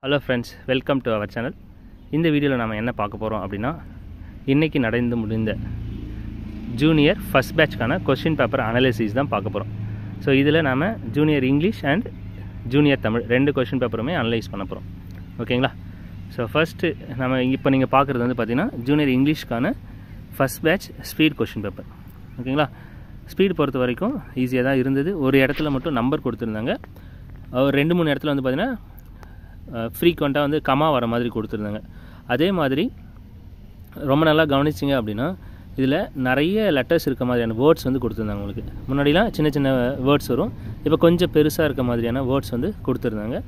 Hello friends, welcome to our channel. இந்த வீடியோவில் நாம் என்ன பார்க்க போகிறோம் அப்படின்னா, இன்றைக்கி நடந்து முடிந்த ஜூனியர் ஃபஸ்ட் பேட்ச்க்கான கொஸ்டின் பேப்பர் அனாலிசிஸ் தான் பார்க்க போகிறோம். ஸோ இதில் நாம் junior English and junior Tamil ரெண்டு கொஸ்டின் பேப்பருமே அனலைஸ் பண்ண போகிறோம். ஓகேங்களா? ஸோ ஃபஸ்ட்டு நம்ம இப்போ நீங்கள் பார்க்குறது வந்து பார்த்திங்கன்னா ஜூனியர் இங்கிலீஷ்க்கான first batch speed question paper. ஓகேங்களா? ஸ்பீட் பொறுத்த வரைக்கும் ஈஸியாக தான் இருந்தது. ஒரு இடத்துல மட்டும் நம்பர் கொடுத்துருந்தாங்க. ஒரு 2-3 இடத்துல வந்து பார்த்திங்கன்னா ஃப்ரீக்வெண்ட்டாக வந்து கமா வர மாதிரி கொடுத்துருந்தாங்க. அதே மாதிரி ரொம்ப நல்லா கவனிச்சிங்க அப்படின்னா இதில் நிறைய லெட்டர்ஸ் இருக்க மாதிரியான வேர்ட்ஸ் வந்து கொடுத்துருந்தாங்க. உங்களுக்கு முன்னாடிலாம் சின்ன சின்ன வேர்ட்ஸ் வரும், இப்போ கொஞ்சம் பெருசாக இருக்க மாதிரியான வேர்ட்ஸ் வந்து கொடுத்துருந்தாங்க.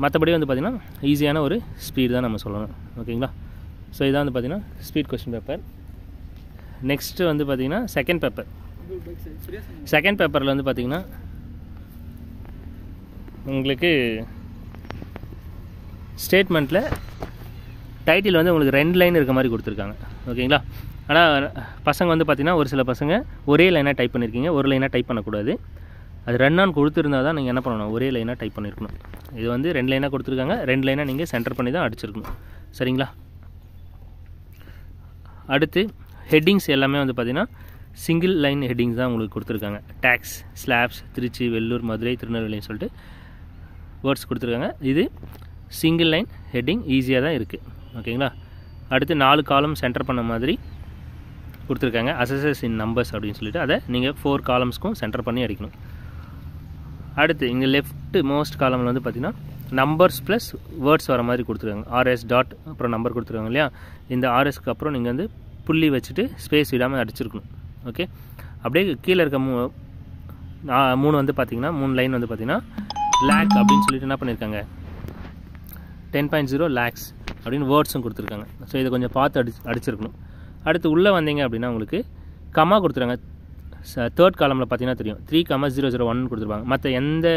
மற்றபடி வந்து பார்த்திங்கன்னா ஈஸியான ஒரு ஸ்பீட் தான் நம்ம சொல்லணும். ஓகேங்களா? ஸோ இதான் வந்து பார்த்திங்கன்னா ஸ்பீட் கொஸ்டின் பேப்பர். நெக்ஸ்ட்டு வந்து பார்த்திங்கன்னா செகண்ட் பேப்பர். செகண்ட் பேப்பரில் வந்து பார்த்திங்கன்னா உங்களுக்கு ஸ்டேட்மெண்ட்டில் டைட்டில் வந்து உங்களுக்கு 2 லைன் இருக்க மாதிரி கொடுத்துருக்காங்க. ஓகேங்களா? ஆனால் பசங்க வந்து பார்த்திங்கன்னா ஒரு சில பசங்க ஒரே லைனாக டைப் பண்ணியிருக்கீங்க, ஒரு லைனாக டைப் பண்ணக்கூடாது. அது 2 கொடுத்துருந்தால் தான் நீங்கள் என்ன பண்ணணும், ஒரே லைனாக டைப் பண்ணியிருக்கணும். இது வந்து 2 லைனாக கொடுத்துருக்காங்க, 2 லைனாக நீங்கள் சென்டர் பண்ணி தான் அடிச்சிருக்கணும். சரிங்களா? அடுத்து ஹெட்டிங்ஸ் எல்லாமே வந்து பார்த்திங்கன்னா சிங்கிள் லைன் ஹெட்டிங்ஸ் தான் உங்களுக்கு கொடுத்துருக்காங்க. டேக்ஸ், ஸ்லாப்ஸ், திருச்சி, வெள்ளூர், மதுரை, திருநெல்வேலின்னு சொல்லிட்டு வேர்ட்ஸ் கொடுத்துருக்காங்க. இது சிங்கிள் லைன் ஹெட்டிங் ஈஸியாக தான் இருக்குது. ஓகேங்களா? அடுத்து 4 காலம் சென்டர் பண்ண மாதிரி கொடுத்துருக்காங்க. அசஸஸ் இன் நம்பர்ஸ் அப்படின்னு சொல்லிட்டு அதை நீங்கள் 4 காலம்ஸ்க்கும் சென்டர் பண்ணி அடிக்கணும். அடுத்து இங்கே லெஃப்ட் மோஸ்ட் காலமில் வந்து பார்த்திங்கன்னா நம்பர்ஸ் ப்ளஸ் வேர்ட்ஸ் வர மாதிரி கொடுத்துருக்காங்க. ஆர்எஸ் டாட் அப்புறம் நம்பர் கொடுத்துருக்காங்க இல்லையா? இந்த ஆர்எஸ்க்கு அப்புறம் நீங்கள் வந்து புள்ளி வச்சுட்டு ஸ்பேஸ் விடாமல் அடிச்சிருக்கணும். ஓகே? அப்படியே கீழே இருக்க 3 வந்து பார்த்திங்கன்னா 3 லைன் வந்து பார்த்திங்கன்னா லேக் அப்படின்னு சொல்லிட்டு என்ன பண்ணியிருக்காங்க, 10.0 lakhs அப்படின்னு வேர்ட்ஸும் கொடுத்துருக்காங்க. ஸோ இதை கொஞ்சம் பார்த்து அடிச்சிருக்கணும். அடுத்து உள்ளே வந்தீங்க அப்படின்னா உங்களுக்கு கமா கொடுத்துருக்காங்க. தேர்ட் காலமில் பார்த்தீங்கன்னா தெரியும் 3,001 கொடுத்துருப்பாங்க. மற்ற எந்த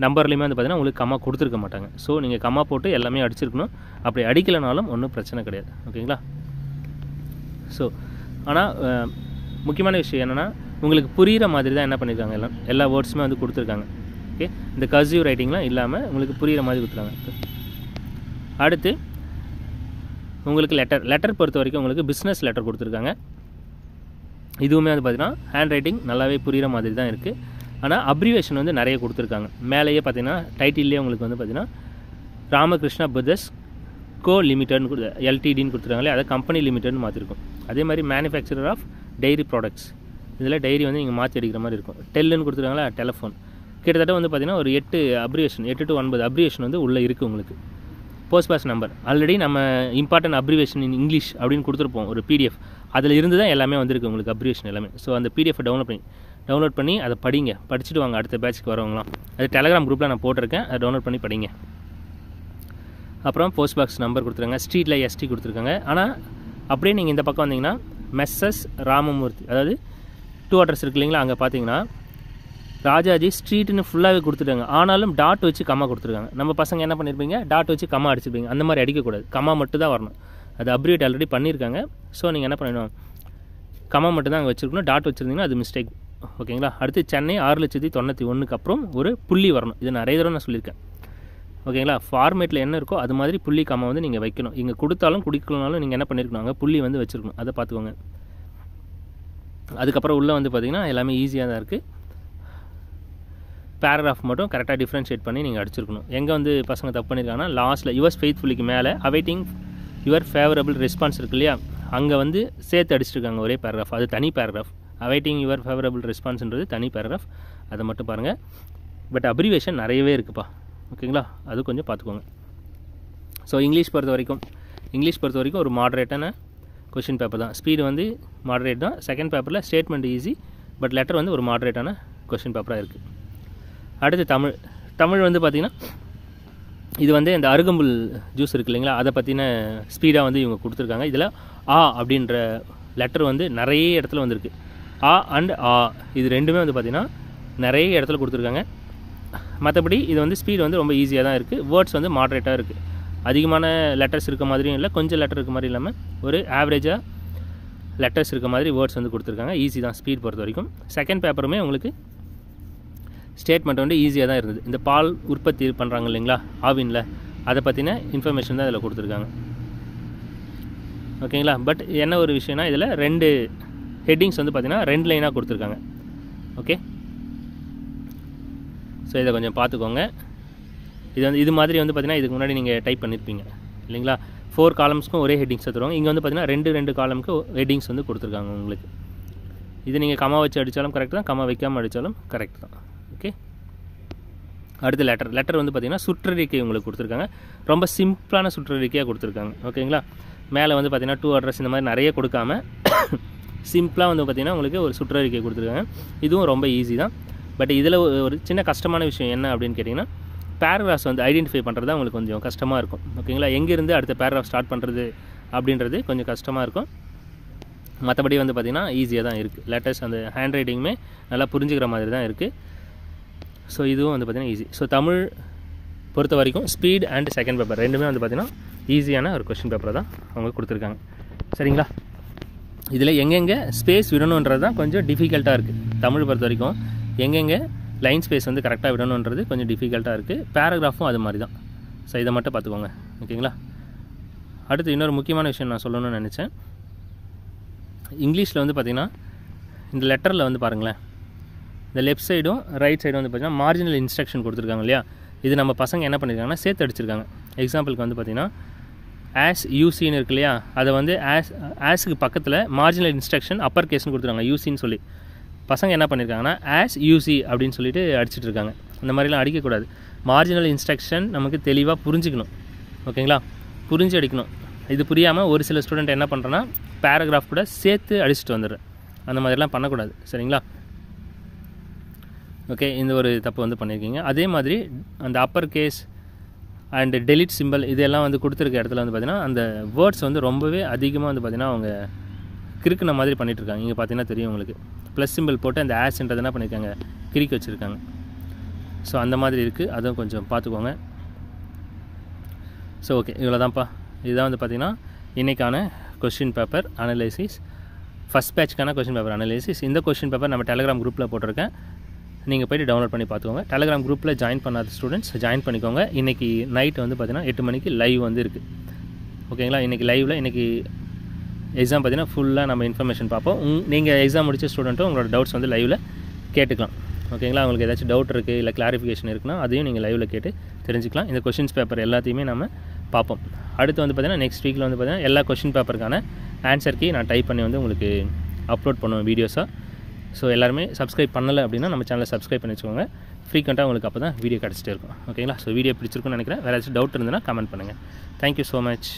நம்பர்லையுமே வந்து பார்த்திங்கன்னா உங்களுக்கு கமா கொடுத்துருக்க மாட்டாங்க. ஸோ நீங்கள் கமா போட்டு எல்லாமே அடிச்சிருக்கணும். அப்படி அடிக்கலைனாலும் ஒன்றும் பிரச்சனை கிடையாது. ஓகேங்களா? ஸோ ஆனால் முக்கியமான விஷயம் என்னென்னா உங்களுக்கு புரிகிற மாதிரி தான் என்ன பண்ணியிருக்காங்க, எல்லா வேர்ட்ஸுமே வந்து கொடுத்துருக்காங்க. ஓகே? இந்த கர்சிவ் ரைட்டிங்லாம் இல்லாமல் உங்களுக்கு புரிகிற மாதிரி கொடுத்துருக்காங்க. அடுத்து உங்களுக்கு லெட்டர் பொறுத்த வரைக்கும் உங்களுக்கு பிஸ்னஸ் லெட்டர் கொடுத்துருக்காங்க. இதுவுமே வந்து பார்த்திங்கன்னா ஹேண்ட் ரைட்டிங் நல்லாவே புரிகிற மாதிரி தான் இருக்குது. ஆனால் அப்ரிவேஷன் வந்து நிறைய கொடுத்துருக்காங்க. மேலேயே பார்த்திங்கன்னா டைட்டில்லே உங்களுக்கு வந்து பார்த்திங்கன்னா ராமகிருஷ்ணா பிரதர்ஸ் கோ லிமிட்டட்னு எல்டிடின்னு கொடுத்துருக்காங்களே, அதை கம்பெனி லிமிட்டட்னு மாற்றிருக்கும். அதே மாதிரி மேனுஃபேக்சரர் ஆஃப் டைரி ப்ராடக்ட்ஸ், இதில் டைரி வந்து நீங்கள் மாற்றி அடிக்கிற மாதிரி இருக்கும். டெல்லுன்னு கொடுத்துருக்காங்களா, டெலிஃபோன். கிட்டத்தட்ட வந்து பார்த்திங்கன்னா ஒரு 8 அப்ரிவேஷன், 8 to 9 அப்ரிவேஷன் வந்து உள்ளே இருக்குது உங்களுக்கு. போஸ்ட் பாஸ் நம்பர் ஆல்ரெடி நம்ம இம்பார்ட்டன்ட் அப்ரிவேஷன் இன் இங்கிலீஷ் அப்படின்னு கொடுத்துருப்போம் ஒரு பிடிஎஃப். அதில் இருந்து தான் எல்லாமே வந்திருக்கு உங்களுக்கு அப்ரிவேஷன் எல்லாமே. ஸோ அந்த பிடிஎஃபை டவுன்லோட் பண்ணி அதை படிங்க, படிச்சுட்டு வாங்க அடுத்த பேட்ச்க்கு வரவங்களாம். அது டெலகிராம் குரூப்பில் நான் போட்டிருக்கேன், அதை டவுன்லோட் பண்ணி படிங்க. அப்புறம் போஸ்ட் பாக்ஸ் நம்பர் கொடுத்துருக்காங்க, ஸ்ட்ரீட்டில் எஸ்டி கொடுத்துருக்காங்க. ஆனால் அப்படியே நீங்கள் இந்த பக்கம் வந்தீங்கன்னா மெஸ்ஸஸ் ராமமூர்த்தி, அதாவது 2 அட்ரஸ் இருக்கு இல்லைங்களா, அங்கே பார்த்தீங்கன்னா ராஜாஜி ஸ்ட்ரீட்னு ஃபுல்லாகவே கொடுத்துட்டாங்க. ஆனாலும் டாட் வச்சு கம்மா கொடுத்துருக்காங்க. நம்ம பசங்க என்ன பண்ணியிருப்பீங்க, டாட் வச்சு கம்மா அடிச்சிருப்பீங்க. அந்த மாதிரி அடிக்கக்கூடாது, கம்மா மட்டும் தான் வரணும். அது அப்ரிவேட் ஆல்ரெடி பண்ணியிருக்காங்க. ஸோ நீங்கள் என்ன பண்ணணும், கம்மா மட்டும் தான் அங்கே வச்சுருக்கணும். டாட் வச்சுருந்தீங்கன்னா அது மிஸ்டேக். ஓகேங்களா? அடுத்து சென்னை 6,91,000 அப்புறம் ஒரு புள்ளி வரணும். இது நிறைய தடவை நான் சொல்லியிருக்கேன். ஓகேங்களா? ஃபார்மேட்டில் என்ன இருக்கோ அது மாதிரி புள்ளி கம்மா வந்து நீங்கள் வைக்கணும். இங்கே கொடுத்தாலும் குடிக்கலனாலும் நீங்கள் என்ன பண்ணியிருக்கணும், அங்கே புள்ளி வந்து வச்சுருக்கணும். அதை பார்த்துக்கோங்க. அதுக்கப்புறம் உள்ளே வந்து பார்த்திங்கன்னா எல்லாமே ஈஸியாக தான் இருக்குது. பேராகிராஃப் மட்டும் கரெக்டாக டிஃப்ரென்ஷியேட் பண்ணி நீங்கள் அடிச்சிருக்கணும். எங்கே வந்து பசங்க தப்பு பண்ணியிருக்காங்கன்னா லாஸ்ட்டில் யுவர்ஸ் ஃபெய்த்ஃபுல்லிக்கு மேலே அவைட்டிங் யுவர் ஃபேவரபிள் ரெஸ்பான்ஸ் இருக்கு இல்லையா, அங்கே வந்து சேர்த்து அடிச்சிருக்காங்க ஒரே பேராகிராஃப். அது தனி பேராகிராஃப். அவைட்டிங் யுவர் ஃபேவரபிள் ரெஸ்பான்ஸ்ன்றது தனி பேராகிராஃப். அதை மட்டும் பாருங்கள். பட் அப்ரிவேஷன் நிறையவே இருக்குப்பா. ஓகேங்களா? அது கொஞ்சம் பார்த்துக்கோங்க. ஸோ இங்கிலீஷ் பொறுத்த வரைக்கும் ஒரு மாடரேட்டான கொஷின் பேப்பர் தான். ஸ்பீடு வந்து மாடரேட் தான். செகண்ட் பேப்பரில் ஸ்டேட்மெண்ட் ஈஸி, பட் லெட்டர் வந்து ஒரு மாடரேட்டான கொஷின் பேப்பராக இருக்குது. அடுத்து தமிழ் வந்து பார்த்திங்கன்னா இது வந்து இந்த அருகம்புல் ஜூஸ் இருக்குது இல்லைங்களா, அதை பற்றின ஸ்பீடாக வந்து இவங்க கொடுத்துருக்காங்க. இதில் ஆ அப்படின்ற லெட்டர் வந்து நிறைய இடத்துல வந்திருக்கு. ஆ அண்ட் ஆ இது ரெண்டுமே வந்து பார்த்திங்கன்னா நிறைய இடத்துல கொடுத்துருக்காங்க. மற்றபடி இது வந்து ஸ்பீடு வந்து ரொம்ப ஈஸியாக தான் இருக்குது. வேர்ட்ஸ் வந்து மாடரேட்டாக இருக்குது. அதிகமான லெட்டர்ஸ் இருக்க மாதிரியும் இல்லை, கொஞ்சம் லெட்டர் இருக்க மாதிரி இல்லாமல் ஒரு ஆவரேஜாக லெட்டர்ஸ் இருக்க மாதிரி வேர்ட்ஸ் வந்து கொடுத்துருக்காங்க. ஈஸி தான் ஸ்பீட் பொறுத்த வரைக்கும். செகண்ட் பேப்பருமே உங்களுக்கு ஸ்டேட்மெண்ட் வந்து ஈஸியாக தான் இருந்தது. இந்த பால் உற்பத்தி பண்ணுறாங்க இல்லைங்களா ஆவினில், அதை பற்றின இன்ஃபர்மேஷன் தான் இதில் கொடுத்துருக்காங்க. ஓகேங்களா. பட் என்ன ஒரு விஷயம்னா இதில் 2 ஹெட்டிங்ஸ் வந்து பார்த்திங்கன்னா 2 லைனாக கொடுத்துருக்காங்க. ஓகே, ஸோ இதை கொஞ்சம் பார்த்துக்கோங்க. இது மாதிரி வந்து பார்த்திங்கன்னா இதுக்கு முன்னாடி நீங்கள் டைப் பண்ணியிருப்பீங்க இல்லைங்களா. 4 காலம்ஸ்க்கும் ஒரே ஹெட்டிங்ஸ் தருவாங்க. இங்கே வந்து பார்த்திங்கன்னா 2 காலமுக்கு ஹெட்டிங்ஸ் வந்து கொடுத்துருக்காங்க உங்களுக்கு. இது நீங்கள் கமா வச்சு அடித்தாலும் கரெக்ட் தான், கமா வைக்காமல் அடித்தாலும் கரெக்ட் தான். ஓகே, அடுத்து லெட்டர் வந்து பார்த்திங்கன்னா சுற்றறிக்கை உங்களுக்கு கொடுத்துருக்காங்க. ரொம்ப சிம்பிளான சுற்றறிக்கையாக கொடுத்துருக்காங்க. ஓகேங்களா. மேலே வந்து பார்த்திங்கன்னா 2 அட்ரஸ் இந்த மாதிரி நிறைய கொடுக்காம சிம்பிளாக வந்து பார்த்திங்கன்னா உங்களுக்கு ஒரு சுற்றறிக்கை கொடுத்துருக்காங்க. இதுவும் ரொம்ப ஈஸி தான். பட் இதில் ஒரு சின்ன கஷ்டமான விஷயம் என்ன அப்படின்னு கேட்டிங்கன்னா, பேராகிராஃப்ஸ் வந்து ஐடென்டிஃபை பண்ணுறது தான் உங்களுக்கு கொஞ்சம் கஷ்டமாக இருக்கும். ஓகேங்களா. எங்கேருந்து அடுத்த பேராகிராஃப் ஸ்டார்ட் பண்ணுறது அப்படின்றது கொஞ்சம் கஷ்டமாக இருக்கும். மற்றபடி வந்து பார்த்திங்கன்னா ஈஸியாக தான் இருக்குது. லேட்டஸ்ட் அந்த ஹேண்ட் ரைட்டிங்குமே நல்லா புரிஞ்சுக்கிற மாதிரி தான் இருக்குது. ஸோ இதுவும் வந்து பார்த்திங்கன்னா ஈஸி. ஸோ தமிழ் பொறுத்த வரைக்கும் ஸ்பீட் அண்ட் செகண்ட் பேப்பர் ரெண்டுமே வந்து பார்த்திங்கன்னா ஈஸியான ஒரு கொஸ்டின் பேப்பரை தான் அவங்க கொடுத்துருக்காங்க. சரிங்களா. இதில் எங்கெங்கே ஸ்பேஸ் விடணுன்றது தான் கொஞ்சம் டிஃபிகல்ட்டாக இருக்குது. தமிழ் பொறுத்த வரைக்கும் எங்கெங்கே லைன் ஸ்பேஸ் வந்து கரெக்டாக விடணுன்றது கொஞ்சம் டிஃபிகல்ட்டாக இருக்குது. பேராகிராஃபும் அது மாதிரி தான். ஸோ இதை மட்டும் பார்த்துக்கோங்க. ஓகேங்களா. அடுத்து இன்னொரு முக்கியமான விஷயம் நான் சொல்லணும்னு நினச்சேன். இங்கிலீஷில் வந்து பார்த்திங்கன்னா இந்த லெட்டரில் வந்து பாருங்களேன், இந்த லெஃப்ட் சைடும் ரைட் சைடும் வந்து பார்த்திங்கன்னா மார்ஜினல் இன்ஸ்ட்ரக்ஷன் கொடுத்துருக்காங்க இல்லையா. இது நம்ம பசங்க என்ன பண்ணியிருக்காங்கன்னா சேர்த்து அடிச்சிருக்காங்க. எக்ஸாம்பிளுக்கு வந்து பார்த்திங்கன்னா ஆஸ் யூசின்னு இருக்கு இல்லையா, அதை வந்து ஆஸுக்கு பக்கத்தில் மார்ஜினல் இன்ஸ்ட்ரக்ஷன் அப்பர் கேஸ்ன்னு கொடுத்துருக்காங்க யூசின்னு சொல்லி. பசங்க என்ன பண்ணியிருக்காங்கன்னா ஆஸ் யூசி அப்படின்னு சொல்லிட்டு அடிச்சுட்டு இருக்காங்க. அந்த மாதிரிலாம் அடிக்கக்கூடாது. மார்ஜினல் இன்ஸ்ட்ரக்ஷன் நமக்கு தெளிவாக புரிஞ்சுக்கணும். ஓகேங்களா. புரிஞ்சு அடிக்கணும். இது புரியாமல் ஒரு சில ஸ்டூடெண்ட் என்ன பண்ணுறேன்னா பேராகிராஃப் கூட சேர்த்து அடிச்சுட்டு வந்துடுறேன். அந்த மாதிரிலாம் பண்ணக்கூடாது. சரிங்களா. ஓகே, இந்த ஒரு தப்பு வந்து பண்ணியிருக்கீங்க. அதே மாதிரி அந்த upper case and delete simple இதெல்லாம் வந்து கொடுத்துருக்க இடத்துல வந்து பார்த்திங்கன்னா அந்த வேர்ட்ஸ் வந்து ரொம்பவே அதிகமாக வந்து பார்த்திங்கன்னா அவங்க கிறுக்குன மாதிரி பண்ணிகிட்ருக்காங்க. இங்கே பார்த்தீங்கன்னா தெரியும் உங்களுக்கு. ப்ளஸ் சிம்பிள் போட்டு அந்த ஆஸ்ன்றது என்ன பண்ணியிருக்காங்க, கிறுக்கி வச்சுருக்காங்க. ஸோ அந்த மாதிரி இருக்குது. அதுவும் கொஞ்சம் பார்த்துக்கோங்க. ஸோ ஓகே, இவ்வளோ தான்ப்பா. இதுதான் வந்து பார்த்திங்கன்னா இன்றைக்கான கொஸ்டின் பேப்பர் அனலைசிஸ், ஃபஸ்ட் பேட்ச்க்கான கொஸ்டின் பேப்பர் அனலைசிஸ். இந்த கொஸ்டின் பேப்பர் நம்ம டெலிகிராம் குரூப்பில் போட்டிருக்கேன். நீங்கள் போய்ட்டு டவுன்லோட் பண்ணி பார்த்துக்கோங்க. டெலிகிராம் குரூப்பில் ஜாயின் பண்ணாத ஸ்டூடெண்ட்ஸ் ஜாயின் பண்ணிக்கோங்க. இன்றைக்கி நைட் வந்து பார்த்திங்கன்னா 8 மணிக்கு லைவ் வந்து இருக்குது. ஓகேங்களா. இன்றைக்கி லைவில் இன்றைக்கி எக்ஸாம் பார்த்திங்கன்னா ஃபுல்லாக நம்ம இன்ஃபர்மேஷன் பார்ப்போம். நீங்கள் எக்ஸாம் முடிச்ச ஸ்டூடெண்ட்டும் உங்களோட டவுட்ஸ் வந்து லைவில் கேட்டுக்கலாம். ஓகேங்களா. உங்களுக்கு ஏதாச்சும் டவுட் இருக்குது இல்லை கிளாரிஃபிகேஷன் இருக்குன்னா அதையும் நீங்கள் லைவில் கேட்டு தெரிஞ்சுக்கலாம். இந்த கொஸ்டின்ஸ் பேப்பர் எல்லாத்தையுமே நம்ம பார்ப்போம். அடுத்து வந்து பார்த்திங்கன்னா நெக்ஸ்ட் வீக்கில் வந்து பார்த்திங்கன்னா எல்லா கொஸ்டின் பேப்பருக்கான ஆன்சர் கீ நான் டைப் பண்ணி வந்து உங்களுக்கு அப்லோட் பண்ணுவேன் வீடியோஸாக. ஸோ எல்லாருமே சப்ஸ்கிரைப் பண்ணலை அப்படின்னா நம்ம சேனலை சப்ஸ்கிரைப் பண்ணி வச்சுக்கோங்க. ஃப்ரீக்வெண்ட்டாக உங்களுக்கு அப்போ தான் வீடியோ கிடச்சிட்டே இருக்கும். ஓகேங்களா. ஸோ வீடியோ பிடிச்சிருக்குன்னு நினைக்கிறேன். வேறு ஏதாச்சும் டவுட் இருந்ததுன்னா கமெண்ட் பண்ணுங்கள். Thank you so much.